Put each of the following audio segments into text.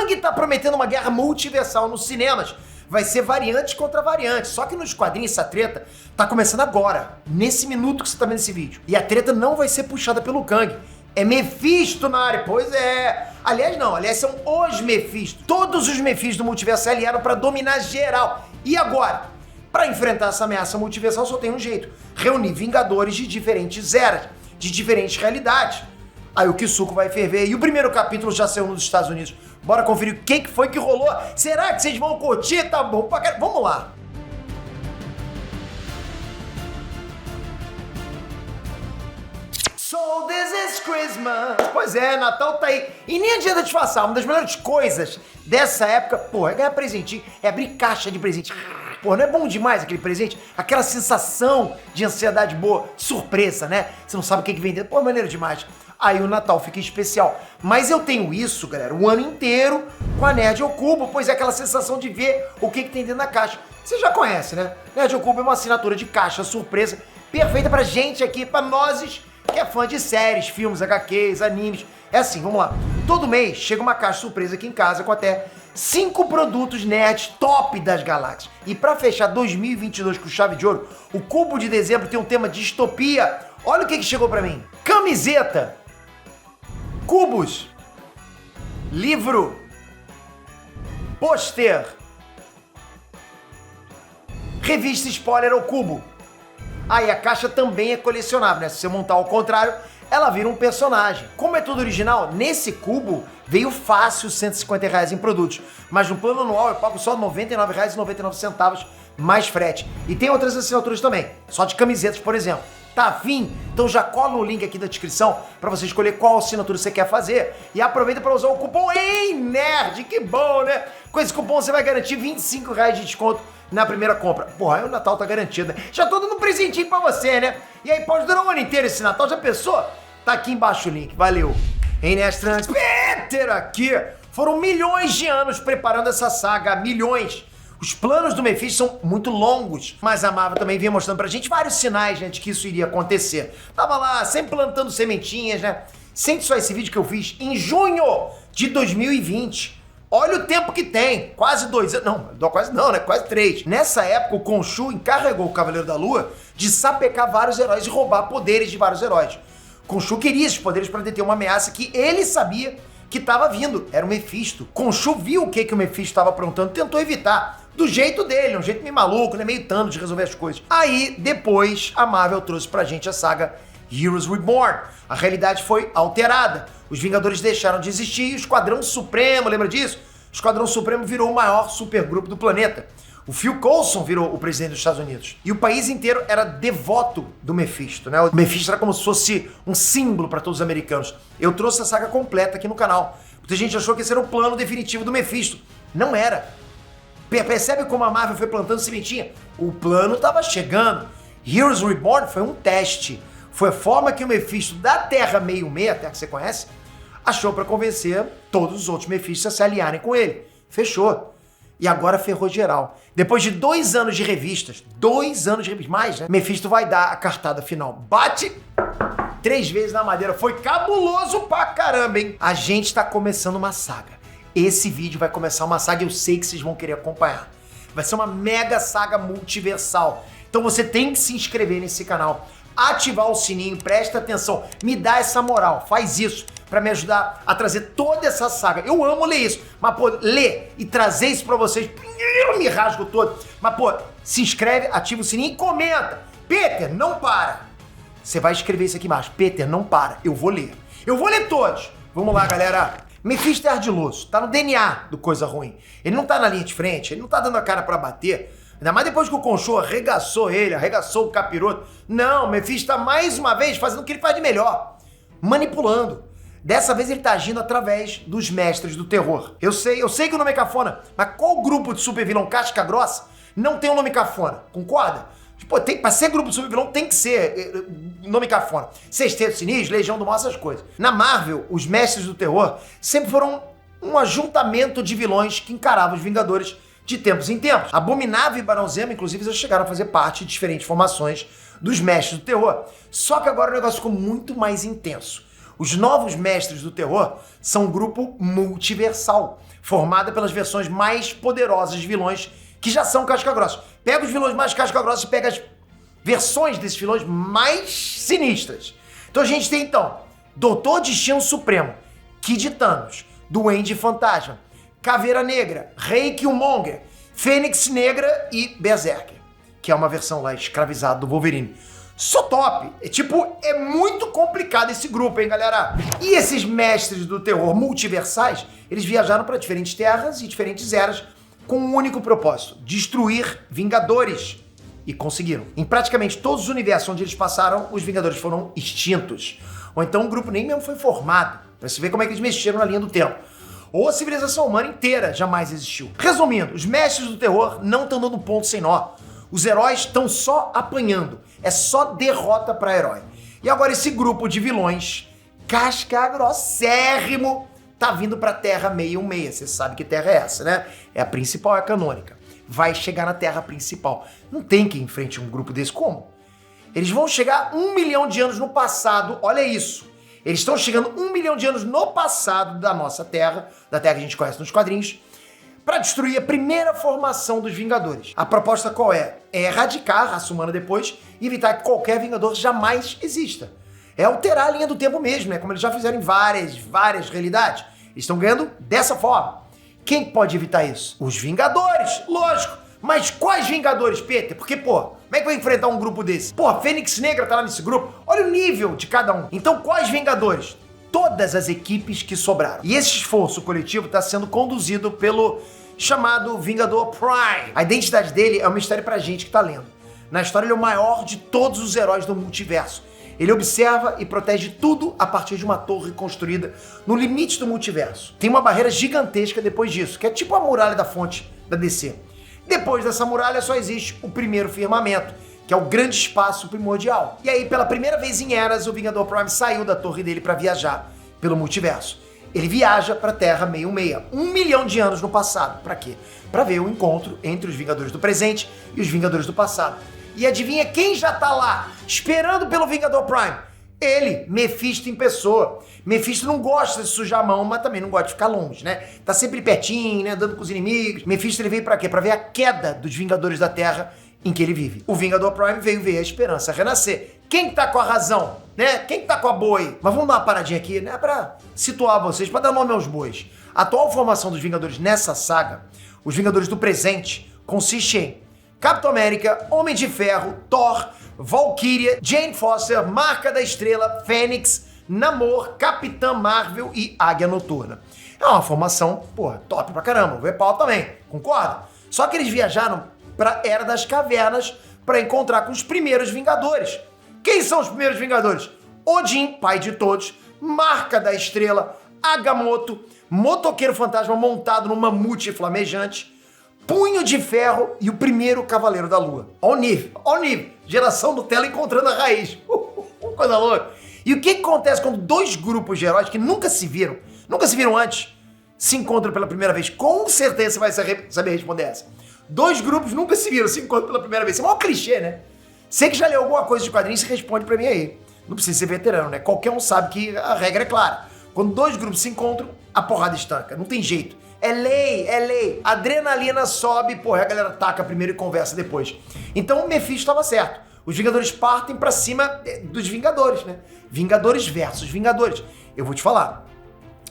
Kang tá prometendo uma guerra multiversal nos cinemas. Vai ser variante contra variante. Só que nos quadrinhos essa treta tá começando agora, nesse minuto que você tá vendo esse vídeo. E a treta não vai ser puxada pelo Kang. É Mephisto na área. Pois é. Aliás, são os Mephisto. Todos os Mephisto do multiverso se aliaram pra dominar geral. E agora? Pra enfrentar essa ameaça multiversal só tem um jeito. Reunir Vingadores de diferentes eras, de diferentes realidades. Aí o Kisuko vai ferver e o primeiro capítulo já saiu nos Estados Unidos. Bora conferir o que foi que rolou. Será que vocês vão curtir? Tá bom pra caralho. Vamos lá. So this is Christmas. Pois é, Natal tá aí. E nem adianta disfarçar, uma das melhores coisas dessa época, pô, é ganhar presentinho, é abrir caixa de presente. Pô, não é bom demais aquele presente? Aquela sensação de ansiedade boa, surpresa, né? Você não sabe o que vem dentro. Pô, é maneiro demais. Aí o Natal fica especial. Mas eu tenho isso, galera, o ano inteiro com a Nerd ao Cubo, pois é aquela sensação de ver o que tem dentro da caixa. Você já conhece, né? Nerd ao Cubo é uma assinatura de caixa surpresa, perfeita pra gente aqui, pra nós que é fã de séries, filmes, HQs, animes. É assim, vamos lá. Todo mês chega uma caixa surpresa aqui em casa com até 5 produtos nerds top das galáxias. E pra fechar 2022 com chave de ouro, o Cubo de dezembro tem um tema distopia. Olha o que chegou pra mim. Camiseta, cubos, livro, pôster, revista spoiler ao cubo. Aí a caixa também é colecionável, né? Se você montar ao contrário, ela vira um personagem. Como é tudo original, nesse cubo veio fácil R$150 em produtos. Mas no plano anual eu pago só R$99,99 mais frete. E tem outras assinaturas também, só de camisetas, por exemplo. Tá afim? Então já cola o link aqui da descrição para você escolher qual assinatura você quer fazer. E aproveita para usar o cupom EINERD, que bom, né? Com esse cupom você vai garantir R$25 de desconto na primeira compra. Porra, aí o Natal tá garantido, né? Já tô dando um presentinho pra você, né? E aí pode durar o ano inteiro esse Natal, já pensou? Tá aqui embaixo o link, valeu. EINERD Transpeter aqui. Foram milhões de anos preparando essa saga, milhões. Os planos do Mephisto são muito longos, mas a Marvel também vinha mostrando pra gente vários sinais, né, de que isso iria acontecer. Tava lá, sempre plantando sementinhas, né? Sente só esse vídeo que eu fiz em junho de 2020. Olha o tempo que tem, quase 2 anos, né, quase 3. Nessa época, o Khonshu encarregou o Cavaleiro da Lua de sapecar vários heróis e roubar poderes de vários heróis. Khonshu queria esses poderes para deter uma ameaça que ele sabia que estava vindo, era o Mephisto. Khonshu viu o que o Mephisto estava aprontando, tentou evitar. Do jeito dele, um jeito meio maluco, né? Meio Thanos de resolver as coisas. Aí, depois, a Marvel trouxe pra gente a saga Heroes Reborn. A realidade foi alterada. Os Vingadores deixaram de existir e o Esquadrão Supremo, lembra disso? O Esquadrão Supremo virou o maior supergrupo do planeta. O Phil Coulson virou o presidente dos Estados Unidos. E o país inteiro era devoto do Mephisto, né? O Mephisto era como se fosse um símbolo para todos os americanos. Eu trouxe a saga completa aqui no canal. Muita gente achou que esse era o plano definitivo do Mephisto. Não era. Percebe como a Marvel foi plantando sementinha? O plano estava chegando. Heroes Reborn foi um teste. Foi a forma que o Mephisto da Terra 66, a Terra que você conhece, achou para convencer todos os outros Mephistos a se aliarem com ele. Fechou. E agora ferrou geral. Depois de 2 anos de revistas, mais, né? Mephisto vai dar a cartada final. Bate 3 vezes na madeira. Foi cabuloso pra caramba, hein? A gente tá começando uma saga. Esse vídeo vai começar uma saga e eu sei que vocês vão querer acompanhar. Vai ser uma mega saga multiversal. Então você tem que se inscrever nesse canal, ativar o sininho, presta atenção, me dá essa moral, faz isso pra me ajudar a trazer toda essa saga. Eu amo ler isso, mas pô, ler e trazer isso pra vocês, eu me rasgo todo. Mas pô, se inscreve, ativa o sininho e comenta. Peter, não para. Você vai escrever isso aqui embaixo. Peter, não para. Eu vou ler. Eu vou ler todos. Vamos lá, galera. Mephisto é ardiloso, tá no DNA do Coisa Ruim. Ele não tá na linha de frente, ele não tá dando a cara pra bater. Ainda mais depois que o Khonshu arregaçou ele, arregaçou o capiroto. Não, Mephisto tá mais uma vez fazendo o que ele faz de melhor. Manipulando. Dessa vez ele tá agindo através dos mestres do terror. Eu sei que o nome é cafona, mas qual grupo de supervilão casca grossa não tem um nome cafona? Concorda? Pô, pra ser grupo de supervilão tem que ser nome cafona. Sexteto Sinistro, Legião do Mal, essas coisas. Na Marvel, os mestres do terror sempre foram um ajuntamento de vilões que encaravam os Vingadores de tempos em tempos. Abominável e Barão Zemo, inclusive, já chegaram a fazer parte de diferentes formações dos mestres do terror. Só que agora o negócio ficou muito mais intenso. Os Novos Mestres do Terror são um grupo multiversal, formado pelas versões mais poderosas de vilões que já são casca-grossa. Pega os vilões mais casca-grossa e pega as versões desses vilões mais sinistras. Então a gente tem, Doutor Destino Supremo, Kid Thanos, Duende Fantasma, Caveira Negra, Rei Killmonger, Fênix Negra e Berserker, que é uma versão lá escravizada do Wolverine. Só top! É muito complicado esse grupo, hein, galera? E esses mestres do terror multiversais, eles viajaram para diferentes terras e diferentes eras com um único propósito: destruir Vingadores. E conseguiram. Em praticamente todos os universos onde eles passaram, os Vingadores foram extintos. Ou então o grupo nem mesmo foi formado, pra se ver como é que eles mexeram na linha do tempo. Ou a civilização humana inteira jamais existiu. Resumindo, os mestres do terror não estão dando ponto sem nó. Os heróis estão só apanhando. É só derrota pra herói. E agora esse grupo de vilões, casca-grossérrimo, tá vindo pra Terra 616. Você sabe que terra é essa, né? É a principal, é a canônica. Vai chegar na Terra principal. Não tem que enfrente um grupo desse. Como? Eles vão chegar 1 milhão de anos no passado, olha isso. Eles estão chegando 1 milhão de anos no passado da nossa Terra, da Terra que a gente conhece nos quadrinhos, para destruir a primeira formação dos Vingadores. A proposta qual é? É erradicar a raça humana depois e evitar que qualquer Vingador jamais exista. É alterar a linha do tempo mesmo, né? Como eles já fizeram em várias realidades. Eles estão ganhando dessa forma. Quem pode evitar isso? Os Vingadores, lógico. Mas quais Vingadores, Peter? Porque, como é que vai enfrentar um grupo desse? A Fênix Negra tá lá nesse grupo. Olha o nível de cada um. Então, quais Vingadores? Todas as equipes que sobraram. E esse esforço coletivo está sendo conduzido pelo chamado Vingador Prime. A identidade dele é um mistério pra gente que tá lendo. Na história, ele é o maior de todos os heróis do multiverso. Ele observa e protege tudo a partir de uma torre construída no limite do multiverso. Tem uma barreira gigantesca depois disso, que é tipo a muralha da fonte da DC. Depois dessa muralha só existe o primeiro firmamento, que é o grande espaço primordial. E aí, pela primeira vez em eras, o Vingador Prime saiu da torre dele para viajar pelo multiverso. Ele viaja para Terra 616, 1 milhão de anos no passado. Para quê? Para ver o encontro entre os Vingadores do presente e os Vingadores do passado. E adivinha quem já tá lá, esperando pelo Vingador Prime? Ele, Mephisto em pessoa. Mephisto não gosta de sujar a mão, mas também não gosta de ficar longe, né? Tá sempre pertinho, né? Andando com os inimigos. Mephisto, ele veio pra quê? Pra ver a queda dos Vingadores da Terra em que ele vive. O Vingador Prime veio ver a esperança renascer. Quem tá com a razão, né? Quem tá com a boa aí? Mas vamos dar uma paradinha aqui, né? Pra situar vocês, pra dar nome aos bois. A atual formação dos Vingadores nessa saga, os Vingadores do presente, consiste em Capitão América, Homem de Ferro, Thor, Valkyria, Jane Foster, Marca da Estrela, Fênix, Namor, Capitã Marvel e Águia Noturna. É uma formação, top pra caramba. O Pau também, concorda? Só que eles viajaram pra Era das Cavernas pra encontrar com os primeiros Vingadores. Quem são os primeiros Vingadores? Odin, pai de todos, Marca da Estrela, Agamotto, Motoqueiro Fantasma montado num mamute flamejante, Punho de Ferro e o primeiro Cavaleiro da Lua. Olha o nível. Geração Nutella encontrando a raiz. Coisa louca. E o que acontece quando dois grupos de heróis que nunca se viram antes, se encontram pela primeira vez? Com certeza você vai saber responder essa. Dois grupos nunca se viram, se encontram pela primeira vez. Isso é um clichê, né? Você que já leu alguma coisa de quadrinhos, você responde pra mim aí. Não precisa ser veterano, né? Qualquer um sabe que a regra é clara. Quando dois grupos se encontram, a porrada estanca. Não tem jeito. É lei. Adrenalina sobe, a galera taca primeiro e conversa depois. Então o Mephisto estava certo. Os Vingadores partem pra cima dos Vingadores, né? Vingadores versus Vingadores. Eu vou te falar,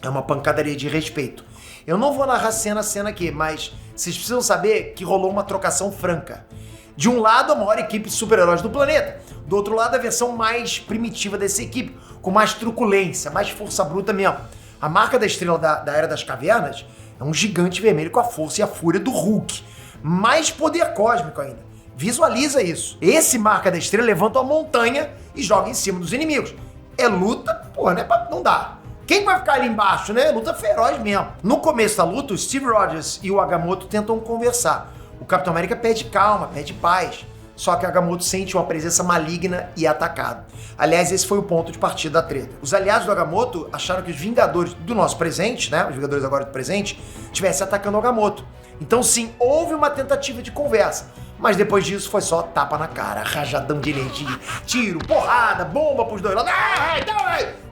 é uma pancadaria de respeito. Eu não vou narrar cena a cena aqui, mas vocês precisam saber que rolou uma trocação franca. De um lado, a maior equipe de super-heróis do planeta. Do outro lado, a versão mais primitiva dessa equipe, com mais truculência, mais força bruta mesmo. A Marca da Estrela da Era das Cavernas é um gigante vermelho com a força e a fúria do Hulk. Mais poder cósmico ainda. Visualiza isso. Esse Marca da Estrela levanta uma montanha e joga em cima dos inimigos. É luta, né? Não dá. Quem vai ficar ali embaixo, né? Luta feroz mesmo. No começo da luta, o Steve Rogers e o Agamotto tentam conversar. O Capitão América pede calma, pede paz. Só que Agamotto sente uma presença maligna e é atacado. Aliás, esse foi o ponto de partida da treta. Os aliados do Agamotto acharam que os Vingadores do nosso presente, né, os Vingadores agora do presente, estivessem atacando o Agamotto. Então sim, houve uma tentativa de conversa. Mas depois disso foi só tapa na cara, rajadão de energia, tiro, porrada, bomba pros dois lados.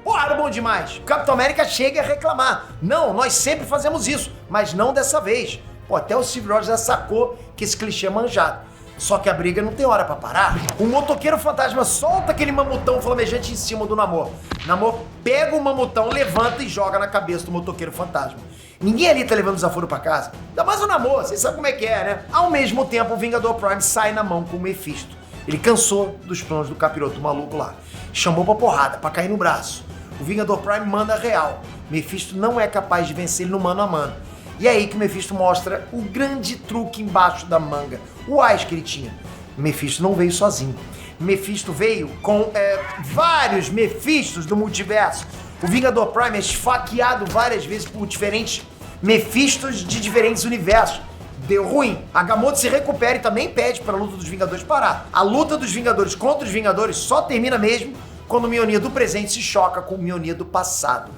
Porra, bom demais. O Capitão América chega a reclamar. Não, nós sempre fazemos isso, mas não dessa vez. Pô, até o Steve Rogers já sacou que esse clichê é manjado. Só que a briga não tem hora pra parar. O motoqueiro fantasma solta aquele mamutão flamejante em cima do Namor. Namor pega o mamutão, levanta e joga na cabeça do motoqueiro fantasma. Ninguém ali tá levando desaforo pra casa. Ainda mais o Namor, vocês sabem como é que é, né? Ao mesmo tempo, o Vingador Prime sai na mão com o Mephisto. Ele cansou dos planos do capiroto maluco lá. Chamou pra porrada, pra cair no braço. O Vingador Prime manda real. Mephisto não é capaz de vencer ele no mano a mano. E é aí que o Mephisto mostra o grande truque embaixo da manga. O AIS que ele tinha. Mephisto não veio sozinho. Mephisto veio com vários Mephistos do multiverso. O Vingador Prime é esfaqueado várias vezes por diferentes Mephistos de diferentes universos. Deu ruim. Agamotto se recupera e também pede para a luta dos Vingadores parar. A luta dos Vingadores contra os Vingadores só termina mesmo quando o Mjolnir do presente se choca com o Mjolnir do passado.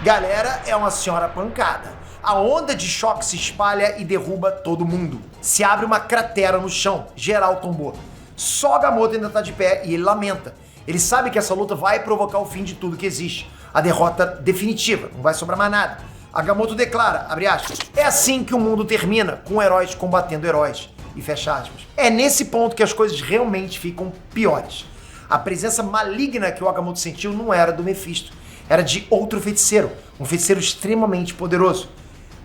Galera, é uma senhora pancada. A onda de choque se espalha e derruba todo mundo. Se abre uma cratera no chão. Geral tombou. Só Agamotto ainda tá de pé e ele lamenta. Ele sabe que essa luta vai provocar o fim de tudo que existe. A derrota definitiva. Não vai sobrar mais nada. Agamotto declara, abre aspas, é assim que o mundo termina, com heróis combatendo heróis. E fecha aspas. É nesse ponto que as coisas realmente ficam piores. A presença maligna que o Agamotto sentiu não era do Mephisto. Era de outro feiticeiro. Um feiticeiro extremamente poderoso.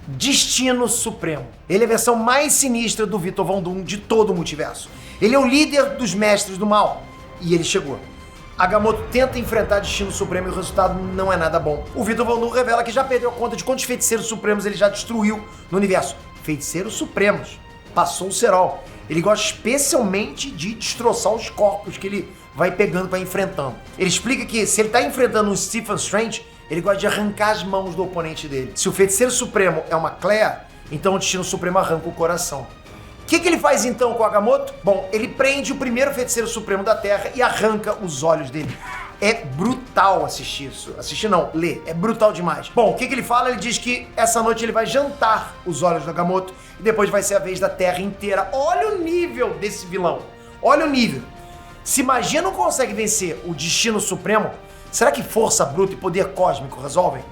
Destino Supremo. Ele é a versão mais sinistra do Victor Von Doom de todo o multiverso. Ele é o líder dos mestres do mal. E ele chegou. Agamotto tenta enfrentar Destino Supremo e o resultado não é nada bom. O Victor Von Doom revela que já perdeu conta de quantos feiticeiros supremos ele já destruiu no universo. Feiticeiros supremos. Passou o cerol. Ele gosta especialmente de destroçar os corpos que ele vai pegando para enfrentando. Ele explica que se ele tá enfrentando um Stephen Strange, ele gosta de arrancar as mãos do oponente dele. Se o Feiticeiro Supremo é uma Clea, então o Destino Supremo arranca o coração. O que ele faz então com o Agamotto? Bom, ele prende o primeiro Feiticeiro Supremo da Terra e arranca os olhos dele. É brutal assistir isso. Assistir não, ler. É brutal demais. Bom, o que ele fala? Ele diz que essa noite ele vai jantar os olhos do Agamotto e depois vai ser a vez da Terra inteira. Olha o nível desse vilão. Olha o nível. Se magia não consegue vencer o Destino Supremo, será que força bruta e poder cósmico resolvem?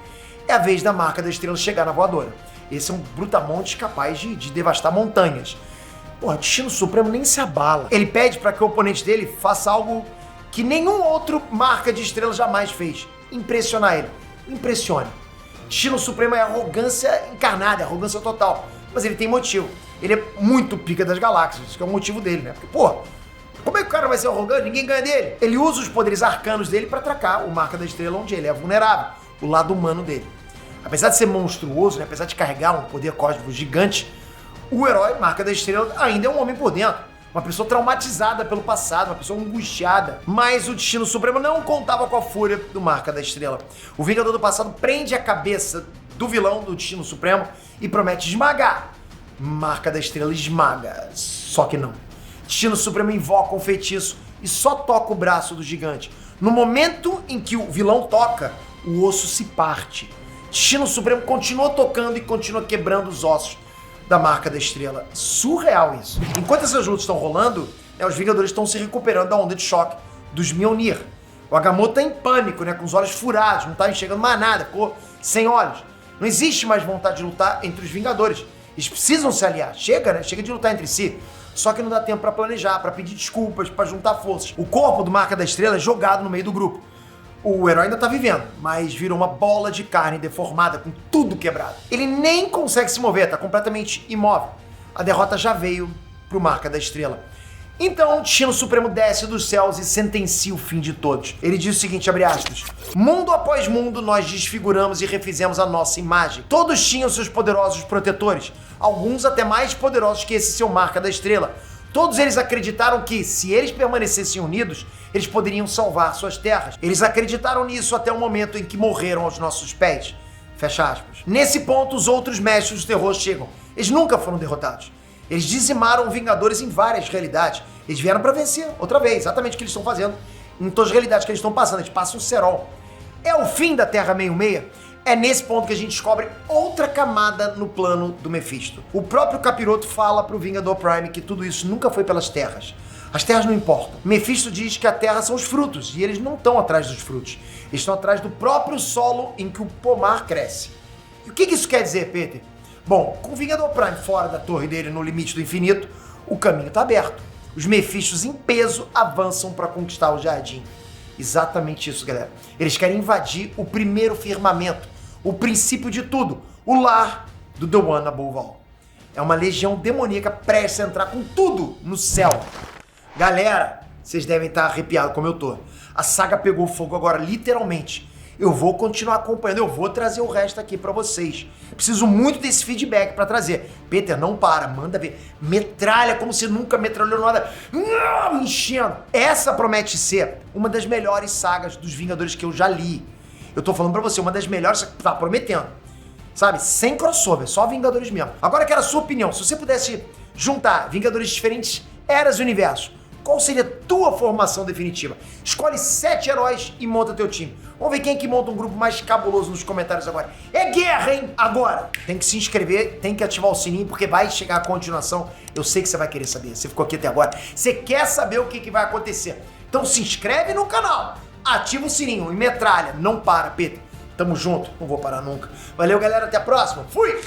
É a vez da Marca da Estrela chegar na voadora. Esse é um brutamontes capaz de devastar montanhas. Porra, Destino Supremo nem se abala. Ele pede para que o oponente dele faça algo que nenhum outro Marca de Estrela jamais fez. Impressionar ele. Impressione. Destino Supremo é arrogância encarnada, é arrogância total. Mas ele tem motivo. Ele é muito pica das galáxias, isso que é o motivo dele, né? Porque, pô, como é que o cara vai ser arrogante? Ninguém ganha dele. Ele usa os poderes arcanos dele para atracar o Marca da Estrela, onde ele é vulnerável, o lado humano dele. Apesar de ser monstruoso, né? Apesar de carregar um poder cósmico gigante, o herói Marca da Estrela ainda é um homem por dentro. Uma pessoa traumatizada pelo passado, uma pessoa angustiada. Mas o Destino Supremo não contava com a fúria do Marca da Estrela. O Vingador do passado prende a cabeça do vilão do Destino Supremo e promete esmagar. Marca da Estrela esmaga. Só que não. Destino Supremo invoca um feitiço e só toca o braço do gigante. No momento em que o vilão toca, o osso se parte. Destino Supremo continua tocando e continua quebrando os ossos da Marca da Estrela. Surreal isso. Enquanto essas lutas estão rolando, os Vingadores estão se recuperando da onda de choque dos Mjolnir. O Agamotto tá em pânico, com os olhos furados, não tá enxergando mais nada, ficou sem olhos. Não existe mais vontade de lutar entre os Vingadores. Eles precisam se aliar. Chega de lutar entre si. Só que não dá tempo pra planejar, pra pedir desculpas, pra juntar forças. O corpo do Marca da Estrela é jogado no meio do grupo. O herói ainda tá vivendo, mas virou uma bola de carne deformada, com tudo quebrado. Ele nem consegue se mover, tá completamente imóvel. A derrota já veio pro Marca da Estrela. Então, o Destino Supremo desce dos céus e sentencia o fim de todos. Ele diz o seguinte, abre aspas, mundo após mundo nós desfiguramos e refizemos a nossa imagem. Todos tinham seus poderosos protetores, alguns até mais poderosos que esse seu Marca da Estrela. Todos eles acreditaram que, se eles permanecessem unidos, eles poderiam salvar suas terras. Eles acreditaram nisso até o momento em que morreram aos nossos pés. Fecha aspas. Nesse ponto, os outros mestres do terror chegam. Eles nunca foram derrotados. Eles dizimaram Vingadores em várias realidades. Eles vieram para vencer, outra vez, exatamente o que eles estão fazendo em todas as realidades que eles estão passando. Eles passam o cerol. É o fim da Terra Meio-Meia? É nesse ponto que a gente descobre outra camada no plano do Mephisto. O próprio Capiroto fala pro Vingador Prime que tudo isso nunca foi pelas terras. As terras não importam. Mephisto diz que a terra são os frutos, e eles não estão atrás dos frutos. Eles estão atrás do próprio solo em que o pomar cresce. E o que isso quer dizer, Peter? Bom, com o Vingador Prime fora da torre dele no limite do infinito, o caminho está aberto. Os Mephistos em peso avançam para conquistar o jardim. Exatamente isso, galera. Eles querem invadir o primeiro firmamento, o princípio de tudo, o lar do The One Above All. É uma legião demoníaca prestes a entrar com tudo no céu. Galera, vocês devem estar arrepiados como eu tô. A saga pegou fogo agora, literalmente. Eu vou continuar acompanhando, eu vou trazer o resto aqui pra vocês. Preciso muito desse feedback pra trazer. Peter, não para, manda ver. Metralha como se nunca metralhou nada. Me enchendo. Essa promete ser uma das melhores sagas dos Vingadores que eu já li. Eu tô falando pra você, uma das melhores, tá prometendo. Sabe, sem crossover, só Vingadores mesmo. Agora eu quero a sua opinião. Se você pudesse juntar Vingadores diferentes eras do universo, qual seria a tua formação definitiva? Escolhe 7 heróis e monta teu time. Vamos ver quem é que monta um grupo mais cabuloso nos comentários agora. É guerra, hein? Agora, tem que se inscrever, tem que ativar o sininho, porque vai chegar a continuação. Eu sei que você vai querer saber. Você ficou aqui até agora. Você quer saber o que vai acontecer. Então se inscreve no canal, ativa o sininho e metralha. Não para, Peter. Tamo junto, não vou parar nunca. Valeu, galera. Até a próxima. Fui!